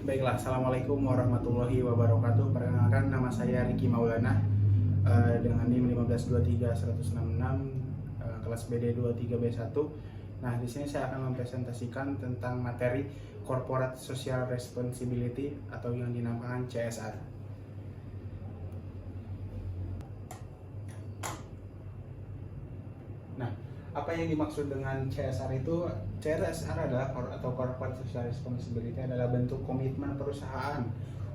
Baiklah, Assalamualaikum warahmatullahi wabarakatuh. Perkenalkan, nama saya Riki Maulana dengan NIM 1523166 kelas BD 23B1. Nah, di sini saya akan mempresentasikan tentang materi Corporate Social Responsibility atau yang dinamakan CSR. Nah, apa yang dimaksud dengan CSR itu? CSR adalah Corporate Social Responsibility adalah bentuk komitmen perusahaan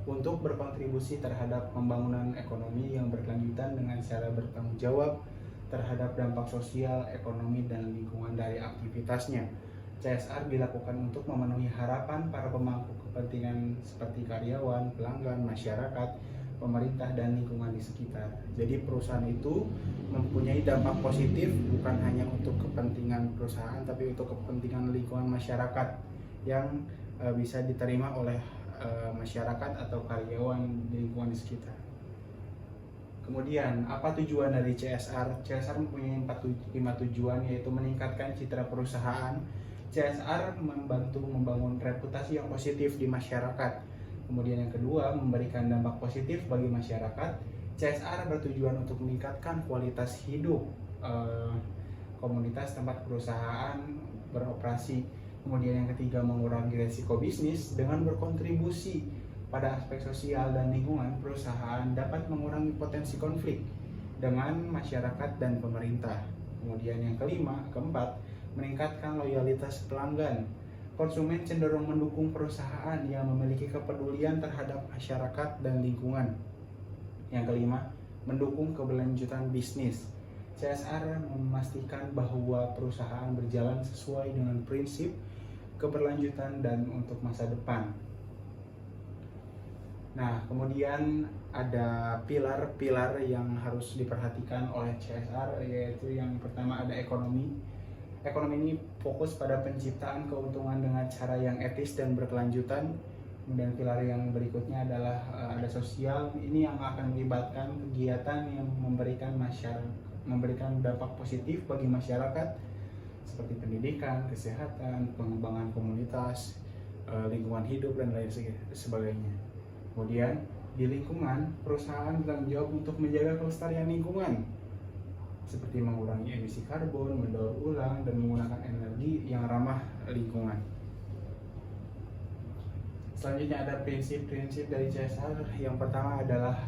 untuk berkontribusi terhadap pembangunan ekonomi yang berkelanjutan dengan secara bertanggung jawab terhadap dampak sosial, ekonomi, dan lingkungan dari aktivitasnya. CSR dilakukan untuk memenuhi harapan para pemangku kepentingan seperti karyawan, pelanggan, masyarakat, pemerintah, dan lingkungan di sekitar. Jadi perusahaan itu mempunyai dampak positif bukan hanya untuk kepentingan perusahaan tapi untuk kepentingan lingkungan masyarakat yang bisa diterima oleh masyarakat atau karyawan di lingkungan di sekitar. Kemudian, apa tujuan dari CSR? CSR mempunyai 5 tujuan, yaitu meningkatkan citra perusahaan. CSR membantu membangun reputasi yang positif di masyarakat. Kemudian yang kedua, memberikan dampak positif bagi masyarakat. CSR bertujuan untuk meningkatkan kualitas hidup komunitas tempat perusahaan beroperasi. Kemudian yang ketiga, mengurangi risiko bisnis dengan berkontribusi pada aspek sosial dan lingkungan. Perusahaan dapat mengurangi potensi konflik dengan masyarakat dan pemerintah. Kemudian yang keempat, meningkatkan loyalitas pelanggan. Konsumen cenderung mendukung perusahaan yang memiliki kepedulian terhadap masyarakat dan lingkungan. Yang kelima, mendukung keberlanjutan bisnis. CSR memastikan bahwa perusahaan berjalan sesuai dengan prinsip keberlanjutan dan untuk masa depan. Nah, kemudian ada pilar-pilar yang harus diperhatikan oleh CSR, yaitu yang pertama ada ekonomi. Ekonomi ini fokus pada penciptaan keuntungan dengan cara yang etis dan berkelanjutan. Kemudian pilar yang berikutnya adalah ada sosial. Ini yang akan melibatkan kegiatan yang memberikan dampak positif bagi masyarakat seperti pendidikan, kesehatan, pengembangan komunitas, lingkungan hidup, dan lain sebagainya. Kemudian di lingkungan, perusahaan bertanggung jawab untuk menjaga kelestarian lingkungan seperti mengurangi emisi karbon, mendaur ulang, dan menggunakan energi yang ramah lingkungan. Selanjutnya ada prinsip-prinsip dari CSR. Yang pertama adalah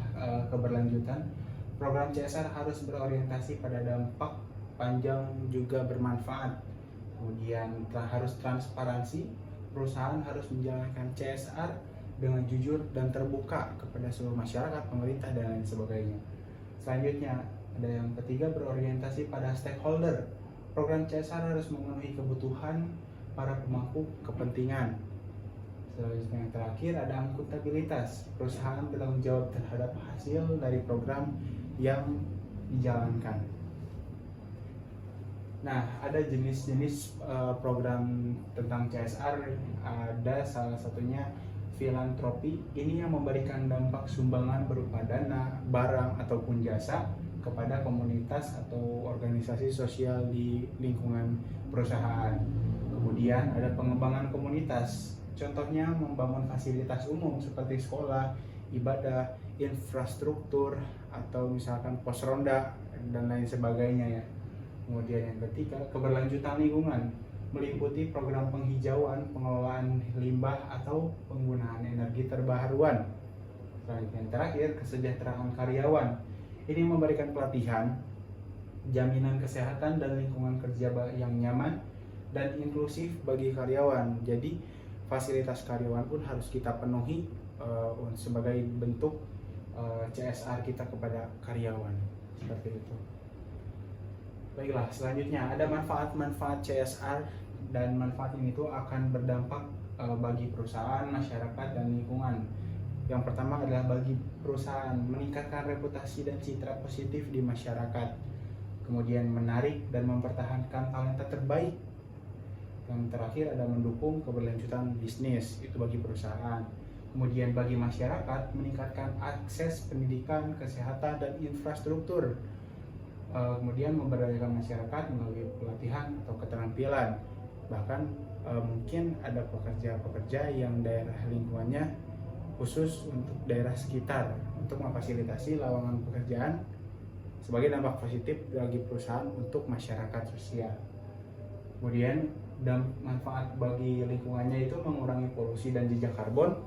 keberlanjutan. Program CSR harus berorientasi pada dampak panjang juga bermanfaat. Kemudian harus transparansi. Perusahaan harus menjalankan CSR dengan jujur dan terbuka kepada seluruh masyarakat, pemerintah, dan lain sebagainya. Selanjutnya ada yang ketiga, berorientasi pada stakeholder. Program CSR harus memenuhi kebutuhan para pemangku kepentingan. Selanjutnya yang terakhir ada akuntabilitas. Perusahaan bertanggung jawab terhadap hasil dari program yang dijalankan. Nah, ada jenis-jenis program tentang CSR. Ada salah satunya filantropi. Ini yang memberikan dampak sumbangan berupa dana, barang, ataupun jasa kepada komunitas atau organisasi sosial di lingkungan perusahaan. Kemudian ada pengembangan komunitas. Contohnya membangun fasilitas umum seperti sekolah, ibadah, infrastruktur, atau misalkan pos ronda, dan lain sebagainya ya. Kemudian yang ketiga, keberlanjutan lingkungan, meliputi program penghijauan, pengelolaan limbah, atau penggunaan energi terbarukan. Selanjutnya yang terakhir, kesejahteraan karyawan. Ini memberikan pelatihan, jaminan kesehatan, dan lingkungan kerja yang nyaman dan inklusif bagi karyawan. Jadi fasilitas karyawan pun harus kita penuhi sebagai bentuk CSR kita kepada karyawan. Seperti itu. Baiklah, selanjutnya ada manfaat-manfaat CSR, dan manfaat ini itu akan berdampak bagi perusahaan, masyarakat, dan lingkungan. Yang pertama adalah bagi perusahaan, meningkatkan reputasi dan citra positif di masyarakat. Kemudian menarik dan mempertahankan talenta terbaik. Yang terakhir ada mendukung keberlanjutan bisnis, itu bagi perusahaan. Kemudian bagi masyarakat, meningkatkan akses pendidikan, kesehatan, dan infrastruktur. Kemudian memberdayakan masyarakat melalui pelatihan atau keterampilan. Bahkan mungkin ada pekerja-pekerja yang daerah lingkungannya khusus untuk daerah sekitar untuk memfasilitasi lowongan pekerjaan sebagai dampak positif bagi perusahaan untuk masyarakat sosial. Kemudian manfaat bagi lingkungannya itu mengurangi polusi dan jejak karbon,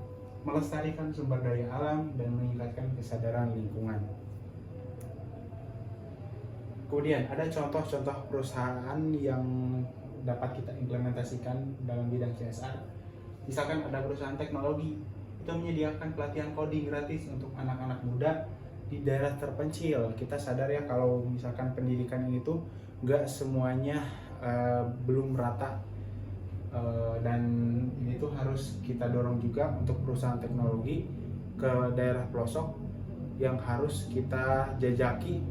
melestarikan sumber daya alam, dan meningkatkan kesadaran lingkungan. Kemudian ada contoh-contoh perusahaan yang dapat kita implementasikan dalam bidang CSR. Misalkan ada perusahaan teknologi, itu menyediakan pelatihan coding gratis untuk anak-anak muda di daerah terpencil. Kita sadar ya kalau misalkan pendidikan ini tuh nggak semuanya belum rata, dan ini tuh harus kita dorong juga untuk perusahaan teknologi ke daerah pelosok yang harus kita jajaki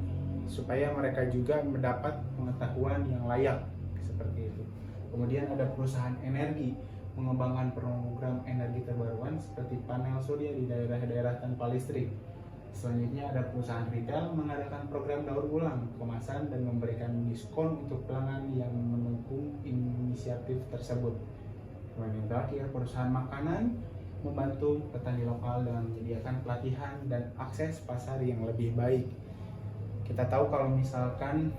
supaya mereka juga mendapat pengetahuan yang layak seperti itu. Kemudian ada perusahaan energi mengembangkan program energi terbarukan seperti panel surya di daerah-daerah tanpa listrik. Selanjutnya ada perusahaan retail mengadakan program daur ulang kemasan dan memberikan diskon untuk pelanggan yang mendukung inisiatif tersebut. Kemudian terakhir, perusahaan makanan membantu petani lokal dengan menyediakan pelatihan dan akses pasar yang lebih baik. Kita tahu kalau misalkan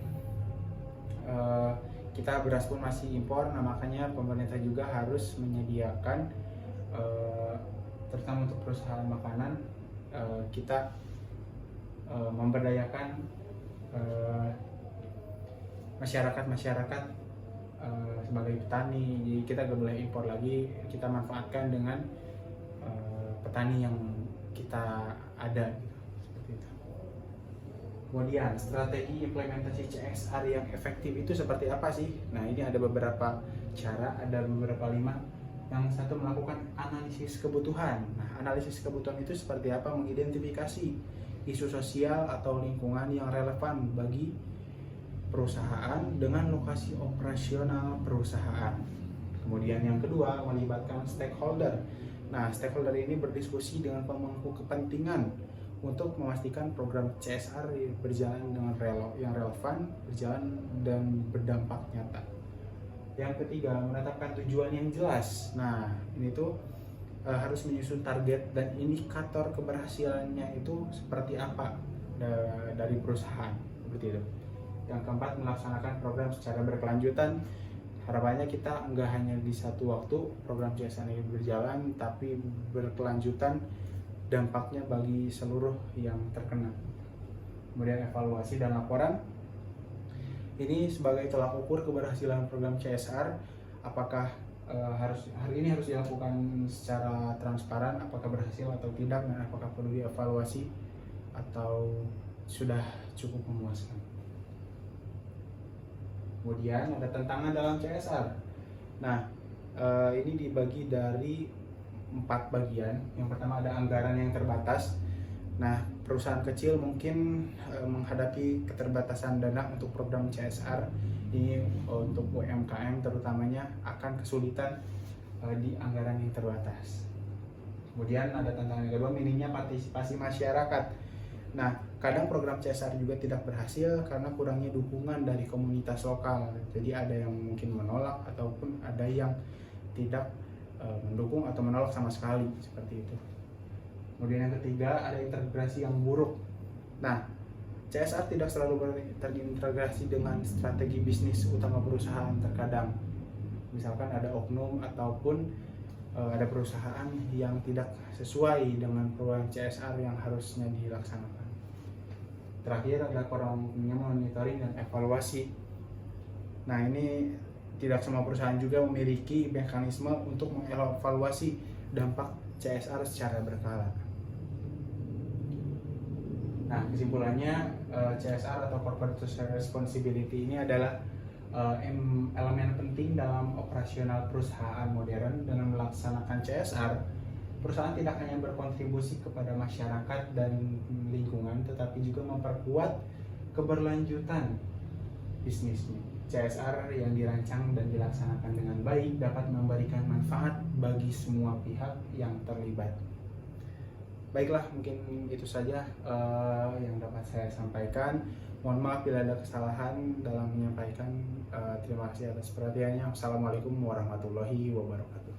kita beras pun masih impor, nah makanya pemerintah juga harus menyediakan, terutama untuk perusahaan makanan, kita memberdayakan masyarakat sebagai petani. Jadi kita gak boleh impor lagi, kita manfaatkan dengan petani yang kita ada. Kemudian strategi implementasi CSR yang efektif itu seperti apa sih? Nah, ini ada beberapa cara, ada beberapa 5. Yang satu, melakukan analisis kebutuhan. Nah, analisis kebutuhan itu seperti apa? Mengidentifikasi isu sosial atau lingkungan yang relevan bagi perusahaan dengan lokasi operasional perusahaan. Kemudian yang kedua, melibatkan stakeholder. Nah, stakeholder ini berdiskusi dengan pemangku kepentingan untuk memastikan program CSR berjalan dengan yang relevan, berjalan dan berdampak nyata. Yang ketiga, menetapkan tujuan yang jelas. Nah, ini tuh harus menyusun target dan indikator keberhasilannya itu seperti apa dari perusahaan, seperti itu. Yang keempat, melaksanakan program secara berkelanjutan. Harapannya kita nggak hanya di satu waktu program CSR ini berjalan, tapi berkelanjutan dampaknya bagi seluruh yang terkena. Kemudian evaluasi dan laporan. Ini sebagai tolak ukur keberhasilan program CSR, apakah hari ini harus dilakukan secara transparan, apakah berhasil atau tidak, dan apakah perlu dievaluasi atau sudah cukup memuaskan. Kemudian ada tantangan dalam CSR. Nah, ini dibagi dari 4 bagian. Yang pertama ada anggaran yang terbatas. Nah, perusahaan kecil mungkin menghadapi keterbatasan dana untuk program CSR. Ini untuk UMKM terutamanya akan kesulitan di anggaran yang terbatas. Kemudian ada tantangan yang kedua, minimnya partisipasi masyarakat. Nah, kadang program CSR juga tidak berhasil karena kurangnya dukungan dari komunitas lokal. Jadi ada yang mungkin menolak ataupun ada yang tidak mendukung atau menolak sama sekali, seperti itu. Kemudian yang ketiga, ada integrasi yang buruk. Nah, CSR tidak selalu terintegrasi dengan strategi bisnis utama perusahaan. Terkadang misalkan ada oknum ataupun ada perusahaan yang tidak sesuai dengan program CSR yang harusnya dilaksanakan. Terakhir ada kurangnya monitoring dan evaluasi. Nah, ini tidak semua perusahaan juga memiliki mekanisme untuk mengevaluasi dampak CSR secara berkala. Nah, kesimpulannya, CSR atau Corporate Social Responsibility ini adalah elemen penting dalam operasional perusahaan modern. Dengan melaksanakan CSR, perusahaan tidak hanya berkontribusi kepada masyarakat dan lingkungan, tetapi juga memperkuat keberlanjutan bisnisnya. CSR yang dirancang dan dilaksanakan dengan baik dapat memberikan manfaat bagi semua pihak yang terlibat. Baiklah, mungkin itu saja yang dapat saya sampaikan. Mohon maaf bila ada kesalahan dalam menyampaikan. Terima kasih atas perhatiannya. Wassalamualaikum warahmatullahi wabarakatuh.